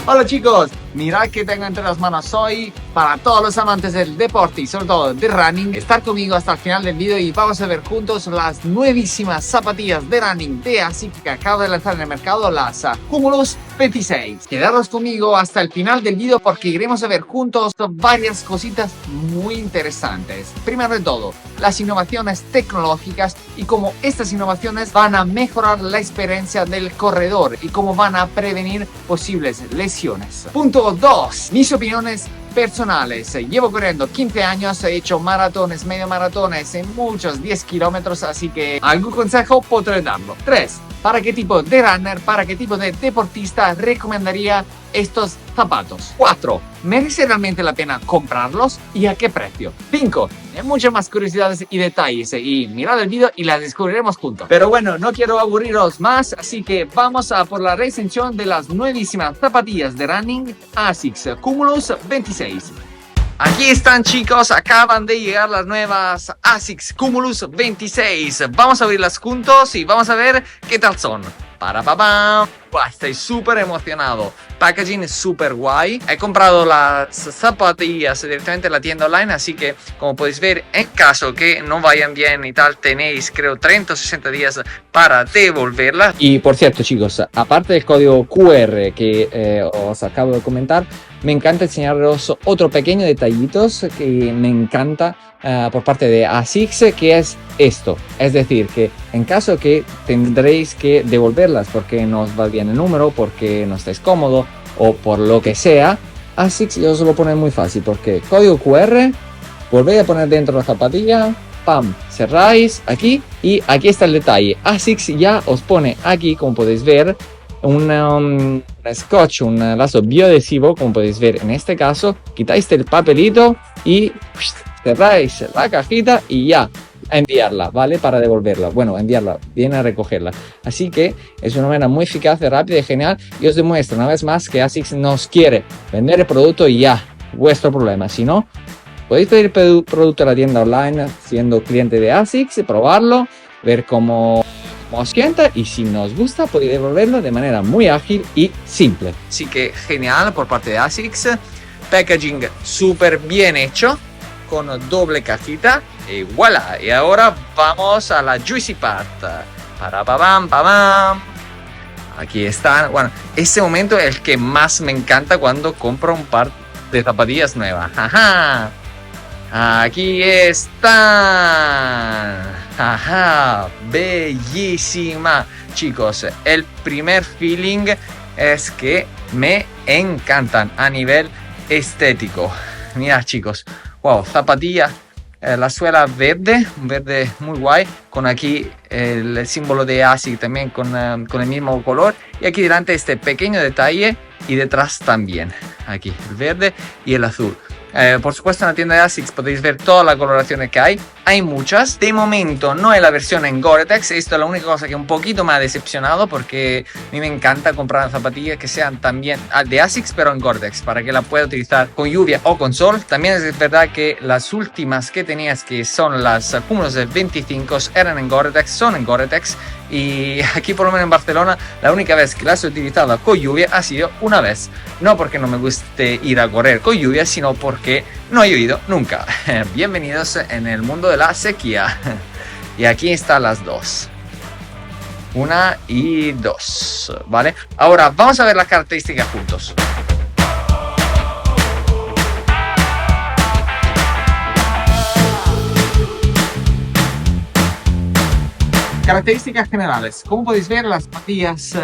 Hola chicos, mirad que tengo entre las manos hoy para todos los amantes del deporte y sobre todo del running. Estar conmigo hasta el final del vídeo y vamos a ver juntos las nuevísimas zapatillas de running de ASICS que acabo de lanzar en el mercado, las Cumulus 26. Quedaros conmigo hasta el final del vídeo porque iremos a ver juntos varias cositas muy interesantes. Primero de todo, las innovaciones tecnológicas y cómo estas innovaciones van a mejorar la experiencia del corredor y cómo van a prevenir posibles lesiones. Punto 2. Mis opiniones personales. Llevo corriendo 15 años, he hecho maratones, medio maratones en muchos 10 kilómetros, así que algún consejo podré darlo. 3. ¿Para qué tipo de runner, para qué tipo de deportista recomendaría estos zapatos? 4. ¿Merece realmente la pena comprarlos y a qué precio? 5. Hay muchas más curiosidades y detalles y mirad el vídeo y las descubriremos juntos. Pero bueno, no quiero aburriros más, así que vamos a por la recensión de las nuevísimas zapatillas de running ASICS Cumulus 26. Aquí están chicos, acaban de llegar las nuevas ASICS Cumulus 26. Vamos a abrirlas juntos y vamos a ver qué tal son. Para papá. Estoy súper emocionado. Packaging es súper guay. He comprado las zapatillas directamente en la tienda online, así que como podéis ver, en caso que no vayan bien y tal, tenéis creo 30 o 60 días para devolverlas. Y por cierto chicos, aparte del código QR que os acabo de comentar, me encanta enseñaros otro pequeño detallitos que me encanta por parte de ASICS, que es esto. Es decir, que en caso que tendréis que devolverlas porque no os va bien el número, porque no estáis cómodo o por lo que sea, ASICS os lo pone muy fácil, porque código QR, volvéis a poner dentro la zapatilla, pam, cerráis aquí y aquí está el detalle. ASICS ya os pone aquí, como podéis ver, un scotch, un lazo bioadhesivo, como podéis ver en este caso. Quitáis el papelito y cerráis la cajita y ya a enviarla, ¿vale? Para devolverla, bueno, enviarla, viene a recogerla. Así que es una manera muy eficaz, rápida y genial, y os demuestra una vez más que ASICS nos quiere vender el producto y ya, vuestro problema. Si no, podéis pedir producto a la tienda online siendo cliente de ASICS, probarlo, ver cómo os sienta, y si nos gusta podéis devolverlo de manera muy ágil y simple. Así que genial por parte de ASICS. Packaging súper bien hecho, con doble cajita y voilà. Y ahora vamos a la juicy part. Para pam pam. Aquí están. Bueno, este momento es el que más me encanta cuando compro un par de zapatillas nuevas. Ajá. Aquí están. Ajá. Bellísima. Chicos, el primer feeling es que me encantan a nivel estético. Mirad chicos. Wow, zapatilla, la suela verde, un verde muy guay, con aquí el símbolo de ASICS también con el mismo color, y aquí delante este pequeño detalle y detrás también, aquí el verde y el azul. Por supuesto en la tienda de ASICS podéis ver todas las coloraciones que hay muchas. De momento no hay la versión en Gore-Tex, esto es la única cosa que un poquito me ha decepcionado, porque a mí me encanta comprar zapatillas que sean también de ASICS pero en Gore-Tex, para que la pueda utilizar con lluvia o con sol. También es verdad que las últimas que tenías, que son las Cumulus 25, eran en Gore-Tex, son en Gore-Tex, y aquí por lo menos en Barcelona la única vez que las he utilizado con lluvia ha sido una vez. No porque no me guste ir a correr con lluvia, sino porque no he llovido nunca. Bienvenidos en el mundo de la sequía. Y aquí están las dos. 1 y 2, ¿vale? Ahora vamos a ver las características juntos. Características generales. Como podéis ver, las zapatillas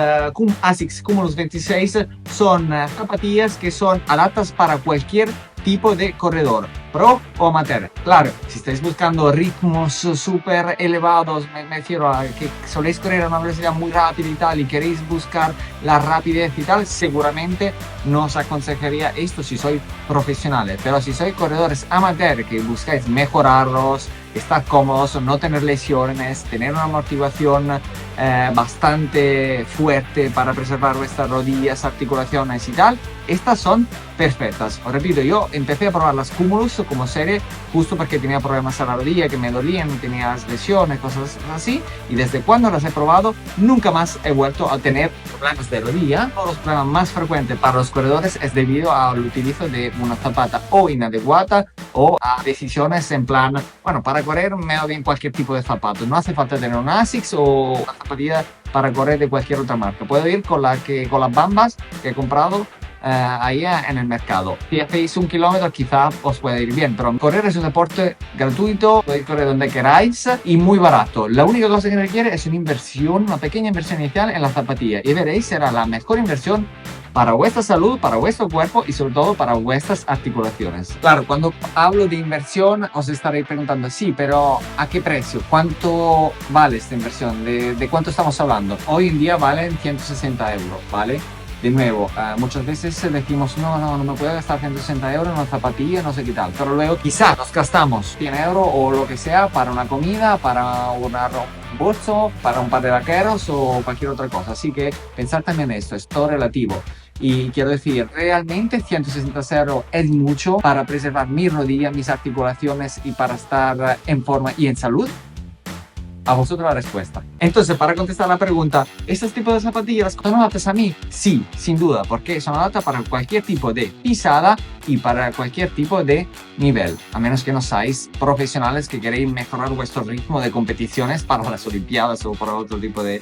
ASICS Cumulus 26 son zapatillas que son adaptadas para cualquier tipo de corredor, pro o amateur. Claro, si estáis buscando ritmos súper elevados, me refiero a que soléis correr a una velocidad muy rápida y tal, y queréis buscar la rapidez y tal, seguramente no os aconsejaría esto si sois profesionales. Pero si sois corredores amateur que buscáis mejorarlos, estar cómodos, no tener lesiones, tener una amortiguación bastante fuerte para preservar vuestras rodillas, articulaciones y tal, estas son perfectas. Os repito, yo empecé a probar las Cumulus como serie justo porque tenía problemas a la rodilla que me dolían, tenía lesiones, cosas así, y desde cuando las he probado nunca más he vuelto a tener problemas de rodilla. Uno de los problemas más frecuentes para los corredores es debido al utilizo de una zapata o inadecuada o a decisiones en plan, bueno, para correr me va bien cualquier tipo de zapato, no hace falta tener una ASICS o una zapatilla para correr de cualquier otra marca, puedo ir con las Bambas que he comprado ahí en el mercado. Si hacéis 1 kilómetro quizá os puede ir bien, pero correr es un deporte gratuito, podéis correr donde queráis y muy barato. La única cosa que requiere es una inversión, una pequeña inversión inicial en la zapatilla, y veréis, será la mejor inversión para vuestra salud, para vuestro cuerpo y sobre todo para vuestras articulaciones. Claro, cuando hablo de inversión os estaréis preguntando, sí, pero ¿a qué precio? ¿Cuánto vale esta inversión? ¿De cuánto estamos hablando? Hoy en día valen 160 euros, ¿vale? De nuevo, muchas veces decimos, no me puedo gastar 160 euros en una zapatilla, no sé qué tal, pero luego quizá nos gastamos 100 euros o lo que sea para una comida, para un bolso, para un par de vaqueros o cualquier otra cosa. Así que pensar también esto, es todo relativo. Y quiero decir, realmente 160 euros es mucho para preservar mi rodilla, mis articulaciones y para estar en forma y en salud. A vosotros la respuesta. Entonces, para contestar la pregunta, ¿estos tipos de zapatillas son adaptadas a mí? Sí, sin duda, porque son adaptadas para cualquier tipo de pisada y para cualquier tipo de nivel, a menos que no seáis profesionales que queréis mejorar vuestro ritmo de competiciones para las Olimpiadas o para otro tipo de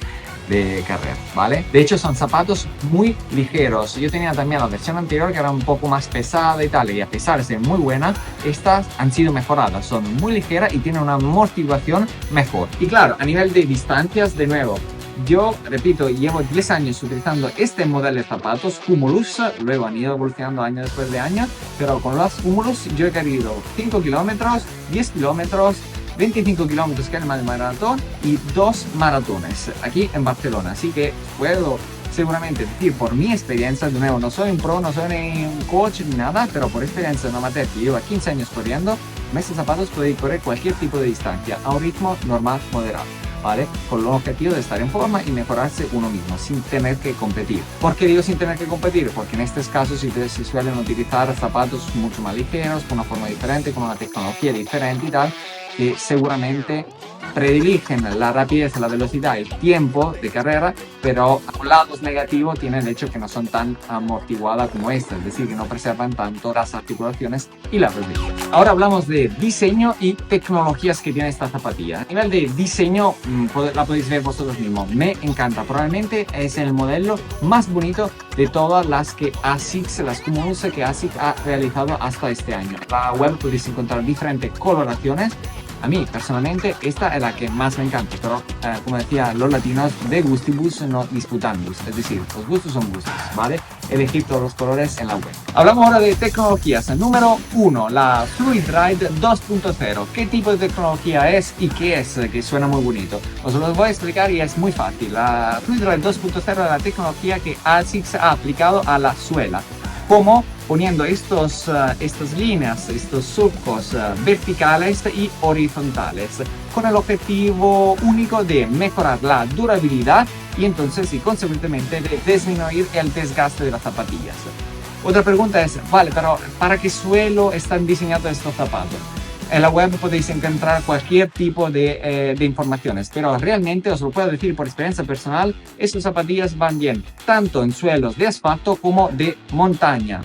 carrera, ¿vale? De hecho, son zapatos muy ligeros. Yo tenía también la versión anterior que era un poco más pesada y tal, y a pesar de ser muy buena, estas han sido mejoradas, son muy ligeras y tienen una amortiguación mejor. Y claro, a nivel de distancias, de nuevo, yo, repito, llevo 10 años utilizando este modelo de zapatos, Cumulus, luego han ido evolucionando año después de año, pero con las Cumulus yo he corrido 5 kilómetros, 10 kilómetros, 25 kilómetros que es el maratón y 2 maratones aquí en Barcelona. Así que puedo seguramente decir por mi experiencia, de nuevo, no soy un pro, no soy ni un coach ni nada, pero por experiencia de una amateur que lleva 15 años corriendo, con estos zapatos podéis correr cualquier tipo de distancia a un ritmo normal, moderado, ¿vale? Con el objetivo de estar en forma y mejorarse uno mismo, sin tener que competir. ¿Por qué digo sin tener que competir? Porque en estos casos se suelen utilizar zapatos mucho más ligeros, con una forma diferente, con una tecnología diferente y tal, que seguramente prediligen la rapidez, la velocidad, el tiempo de carrera, pero a un lado negativo tiene el hecho que no son tan amortiguadas como esta, es decir, que no preservan tanto las articulaciones y la rodilla. Ahora hablamos de diseño y tecnologías que tiene esta zapatilla. A nivel de diseño, la podéis ver vosotros mismos, me encanta, probablemente es el modelo más bonito de todas las que ASICS, las Cumulus que ASICS ha realizado hasta este año. En la web podéis encontrar diferentes coloraciones. A mí, personalmente, esta es la que más me encanta, pero como decía los latinos, de gustibus no disputandus, es decir, los gustos son gustos, ¿vale? Elegir todos los colores en la web. Hablamos ahora de tecnologías. Número 1, la Fluidride 2.0. ¿Qué tipo de tecnología es y qué es? Que suena muy bonito. Os lo voy a explicar y es muy fácil. La Fluidride 2.0 es la tecnología que ASICS ha aplicado a la suela. ¿Cómo? Poniendo estas líneas, estos surcos verticales y horizontales, con el objetivo único de mejorar la durabilidad y entonces y consecuentemente de disminuir el desgaste de las zapatillas. Otra pregunta es, vale, pero ¿para qué suelo están diseñados estos zapatos? En la web podéis encontrar cualquier tipo de informaciones, pero realmente os lo puedo decir por experiencia personal, estas zapatillas van bien tanto en suelos de asfalto como de montaña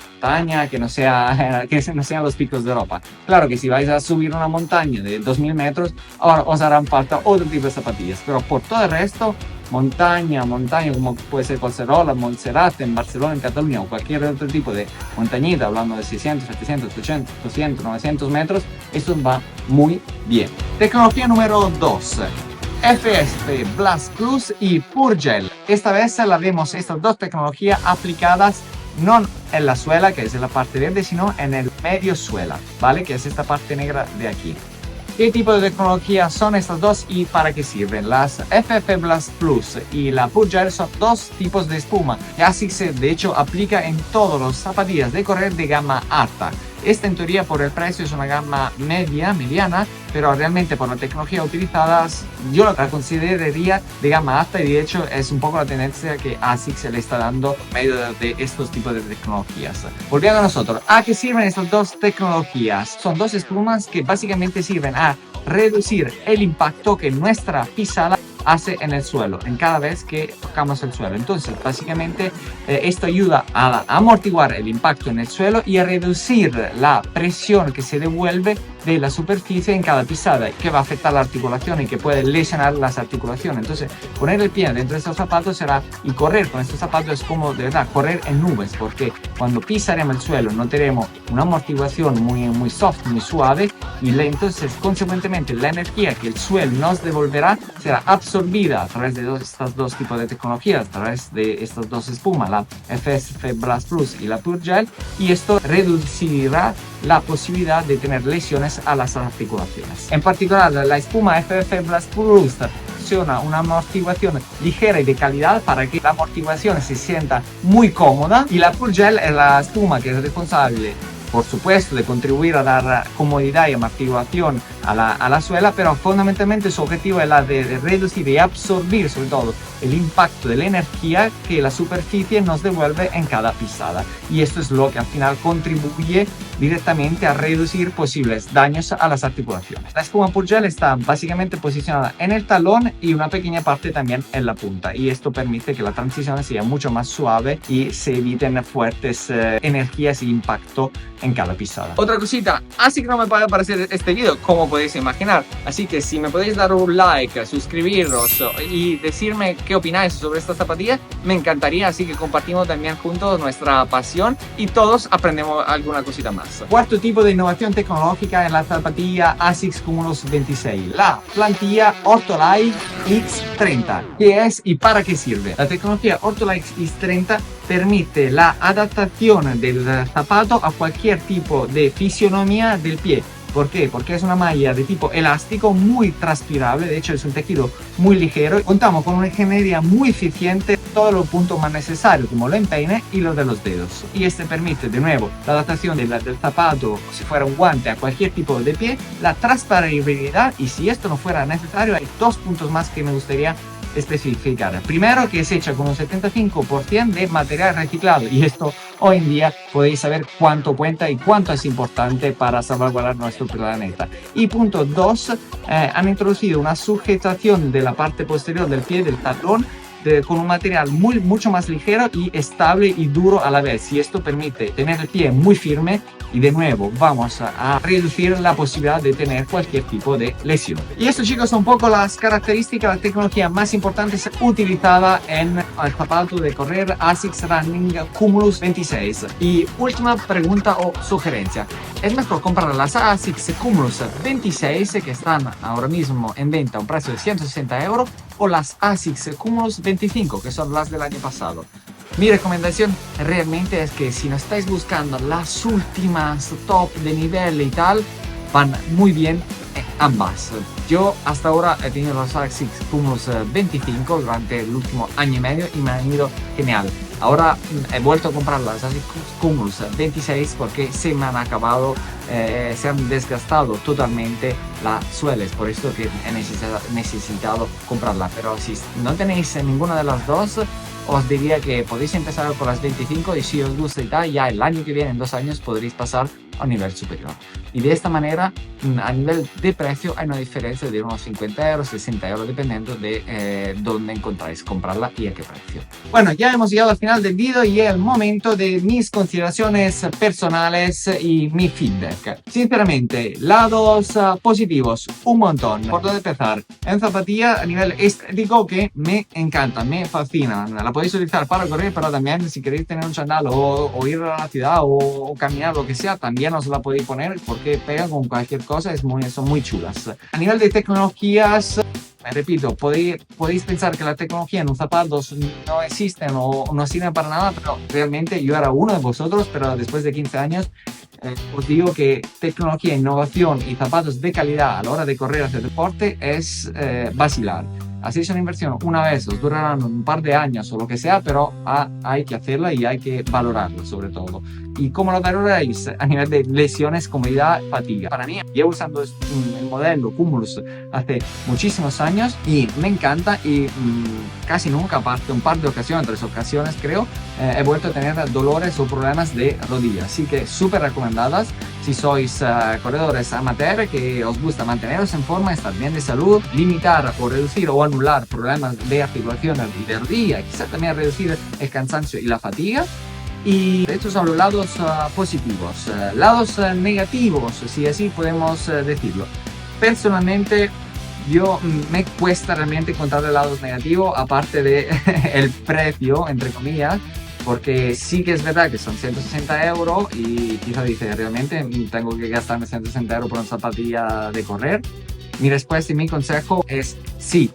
que no sean los picos de Europa. Claro que si vais a subir una montaña de 2000 metros, ahora os harán falta otro tipo de zapatillas, pero por todo el resto, montaña como puede ser Collserola, Montserrat, en Barcelona, en Cataluña o cualquier otro tipo de montañita, hablando de 600, 700, 800, 200, 900 metros, esto va muy bien. Tecnología número 2. FSP Blast Plus y Purgel. Esta vez la vemos estas dos tecnologías aplicadas no en la suela, que es en la parte verde, sino en el medio suela, ¿vale? Que es esta parte negra de aquí. ¿Qué tipo de tecnología son estas dos y para qué sirven? Las FF Blast Plus y la Purgel son dos tipos de espuma que ASICS de hecho aplica en todos los zapatillas de correr de gama alta. Esta en teoría por el precio es una gama mediana, pero realmente por la tecnología utilizada yo la consideraría de gama alta, y de hecho es un poco la tendencia que ASICS le está dando en medio de estos tipos de tecnologías. Volviendo a nosotros, ¿a qué sirven estas dos tecnologías? Son dos espumas que básicamente sirven a reducir el impacto que nuestra pisada hace en el suelo, en cada vez que tocamos el suelo. Entonces, básicamente, esto ayuda a amortiguar el impacto en el suelo y a reducir la presión que se devuelve de la superficie en cada pisada, que va a afectar la articulación y que puede lesionar las articulaciones. Entonces, poner el pie dentro de estos zapatos y correr con estos zapatos es como de verdad correr en nubes, porque cuando pisaremos el suelo no tenemos una amortiguación muy soft, muy suave, y entonces consecuentemente la energía que el suelo nos devolverá será absorbida a través de estos dos tipos de tecnologías, a través de estas dos espumas, la FSF Blast Plus y la Pure Gel, y esto reducirá la posibilidad de tener lesiones a las articulaciones. En particular, la espuma FF Blast Plus proporciona una amortiguación ligera y de calidad para que la amortiguación se sienta muy cómoda, y la Pure Gel es la espuma que es responsable, por supuesto, de contribuir a dar comodidad y amortiguación a la suela, pero fundamentalmente su objetivo es la de reducir y absorber sobre todo el impacto de la energía que la superficie nos devuelve en cada pisada, y esto es lo que al final contribuye directamente a reducir posibles daños a las articulaciones. La espuma Pure Gel está básicamente posicionada en el talón y una pequeña parte también en la punta, y esto permite que la transición sea mucho más suave y se eviten fuertes energías y impacto en cada pisada. Otra cosita, así que no me puede parecer este video, como podéis imaginar, así que si me podéis dar un like, suscribiros y decirme qué opináis sobre esta zapatilla, me encantaría, así que compartimos también juntos nuestra pasión y todos aprendemos alguna cosita más. Cuarto tipo de innovación tecnológica en la zapatilla ASICS Cumulus 26, la plantilla Ortholite X30. ¿Qué es y para qué sirve? La tecnología Ortholite X30 permite la adaptación del zapato a cualquier tipo de fisionomía del pie. ¿Por qué? Porque es una malla de tipo elástico muy transpirable, de hecho es un tejido muy ligero. Contamos con una ingeniería muy eficiente en todos los puntos más necesarios, como el empeine y los de los dedos. Y este permite de nuevo la adaptación del zapato, si fuera un guante, a cualquier tipo de pie, la transparabilidad, y si esto no fuera necesario, hay dos puntos más que me gustaría especificar. Primero, que es hecha con un 75% de material reciclado, y esto hoy en día podéis saber cuánto cuenta y cuánto es importante para salvaguardar nuestro planeta. Y punto 2, han introducido una sujetación de la parte posterior del pie, del talón, con un material mucho más ligero y estable y duro a la vez, y esto permite tener el pie muy firme, y de nuevo vamos a reducir la posibilidad de tener cualquier tipo de lesión. Y esto, chicos, son un poco las características, la tecnología más importante utilizada en el zapato de correr ASICS Running Cumulus 26. Y última pregunta o sugerencia: ¿es mejor comprar las ASICS Cumulus 26 que están ahora mismo en venta a un precio de 160 euros, o las ASICS Cumulus 25 que son las del año pasado? Mi recomendación realmente es que si no estáis buscando las últimas top de nivel y tal, van muy bien ambas. Yo hasta ahora he tenido los ASICS Cumulus 25 durante el último año y medio y me han ido genial. Ahora he vuelto a comprar las ASICS Cumulus 26 porque se me han acabado, se han desgastado totalmente las suelas, por esto que he necesitado comprarla. Pero si no tenéis ninguna de las dos, os diría que podéis empezar con las 25, y si os gusta y tal, ya el año que viene, en 2 años, podréis pasar a un nivel superior. Y de esta manera, a nivel de precio, hay una diferencia de unos 50 euros, 60 euros, dependiendo de dónde encontráis comprarla y a qué precio. Bueno, ya hemos llegado al final del vídeo y es el momento de mis consideraciones personales y mi feedback. Sinceramente, lados positivos, un montón. ¿Por dónde empezar? En zapatilla a nivel estético que me encanta, me fascina. La podéis utilizar para correr, pero también si queréis tener un chándal o ir a la ciudad o caminar, lo que sea, también os la podéis poner porque pegan con cualquier cosa, son muy chulas. A nivel de tecnologías, repito, podéis pensar que la tecnología en los zapatos no existen o no sirven para nada, pero realmente yo era uno de vosotros, pero después de 15 años os digo que tecnología, innovación y zapatos de calidad a la hora de correr hacer deporte es vacilar. Hacéis una inversión una vez, os durarán un par de años o lo que sea, pero hay que hacerla y hay que valorarla sobre todo. y cómo lo valoráis a nivel de lesiones, comodidad, fatiga. Para mí, llevo usando el modelo Cumulus hace muchísimos años y me encanta, y casi nunca, aparte un par de ocasiones, 3 ocasiones creo, he vuelto a tener dolores o problemas de rodilla. Así que súper recomendadas si sois corredores amateur que os gusta manteneros en forma, estar bien de salud, limitar o reducir o anular problemas de articulaciones y de rodilla, quizá también reducir el cansancio y la fatiga. Y estos son los lados positivos. Lados negativos, si así podemos decirlo. Personalmente, yo me cuesta realmente encontrar lados negativos, aparte de el precio, entre comillas, porque sí que es verdad que son 160 euros y quizá dice, realmente tengo que gastarme 160 euros por una zapatilla de correr. Mi respuesta y mi consejo es sí.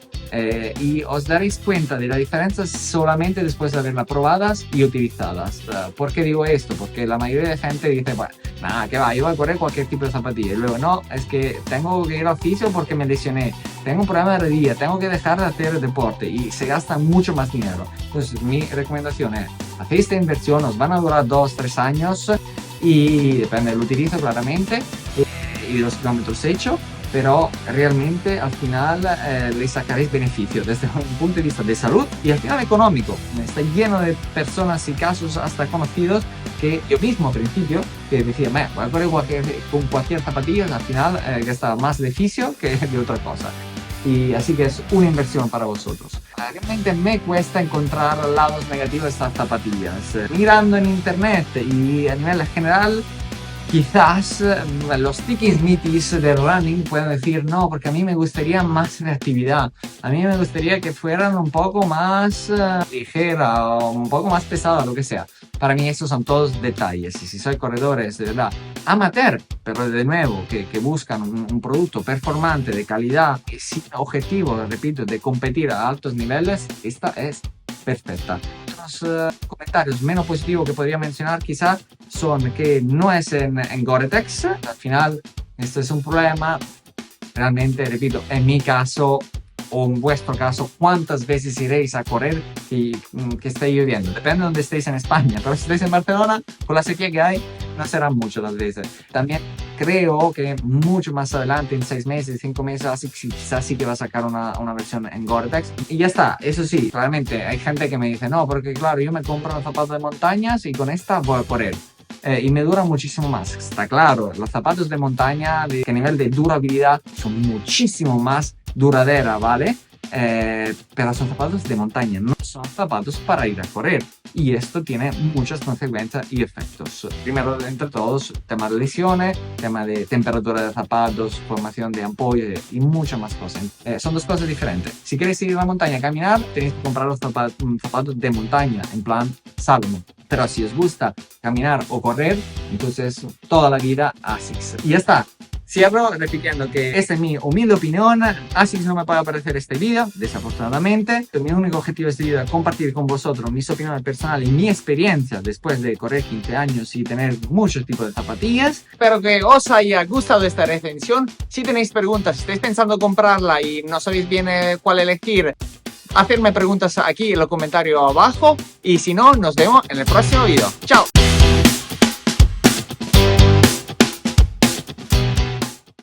Y os daréis cuenta de la diferencia solamente después de haberla probadas y utilizadas. ¿Por qué digo esto? Porque la mayoría de gente dice, bueno, nada, que va, yo voy a correr cualquier tipo de zapatilla. Y luego, no, es que tengo que ir al fisio porque me lesioné, tengo un problema de rodilla, tengo que dejar de hacer deporte, y se gasta mucho más dinero. Entonces, mi recomendación es, hacéis esta inversión, os van a durar 2-3 años, y depende del utilizo claramente, y de los kilómetros hechos. Pero realmente al final le sacaréis beneficio desde un punto de vista de salud y al final económico. Está lleno de personas y casos hasta conocidos que yo mismo al principio que decía, voy a correr con cualquier zapatilla, al final gastaba más de fisio que de otra cosa. Y así que es una inversión para vosotros. Realmente me cuesta encontrar lados negativos de estas zapatillas. Mirando en internet y a nivel general, quizás los tiquismitis de running pueden decir, no, porque a mí me gustaría más reactividad, a mí me gustaría que fueran un poco más ligera o un poco más pesada, lo que sea. Para mí estos son todos detalles, y si sois corredores de verdad amateur, pero de nuevo que buscan un producto performante, de calidad, y sin objetivo, repito, de competir a altos niveles, esta es perfecta. Los comentarios menos positivos que podría mencionar quizá son que no es en Gore-Tex. Al final esto es un problema. Realmente, repito, en mi caso o en vuestro caso, ¿cuántas veces iréis a correr y que estéis lloviendo? Depende de donde estéis en España, pero si estáis en Barcelona, con la sequía que hay, no serán muchas las veces. También creo que mucho más adelante, en 6 meses, 5 meses, así quizás sí que va a sacar una versión en Gore-Tex. Y ya está, eso sí, claramente hay gente que me dice, no, porque claro, yo me compro unos zapatos de montañas y con esta voy a correr. Y me dura muchísimo más. Está claro, los zapatos de montaña, que a nivel de durabilidad son muchísimo más duradera, ¿vale? Pero son zapatos de montaña, no son zapatos para ir a correr. Y esto tiene muchas consecuencias y efectos. Primero, entre todos, tema de lesiones, tema de temperatura de zapatos, formación de ampollas y muchas más cosas. Son dos cosas diferentes. Si queréis ir a la montaña a caminar, tenéis que comprar los zapatos de montaña, en plan Salomon. Pero si os gusta caminar o correr, entonces toda la vida ASICS. Y ya está. Cierro repitiendo que esta es mi humilde opinión. ASICS no me puede aparecer este vídeo, desafortunadamente. Mi único objetivo de este vídeo es compartir con vosotros mis opiniones personales y mi experiencia después de correr 15 años y tener muchos tipos de zapatillas. Espero que os haya gustado esta recensión. Si tenéis preguntas, si estáis pensando comprarla y no sabéis bien cuál elegir, hacerme preguntas aquí en los comentarios abajo. Y si no, nos vemos en el próximo vídeo. ¡Chao!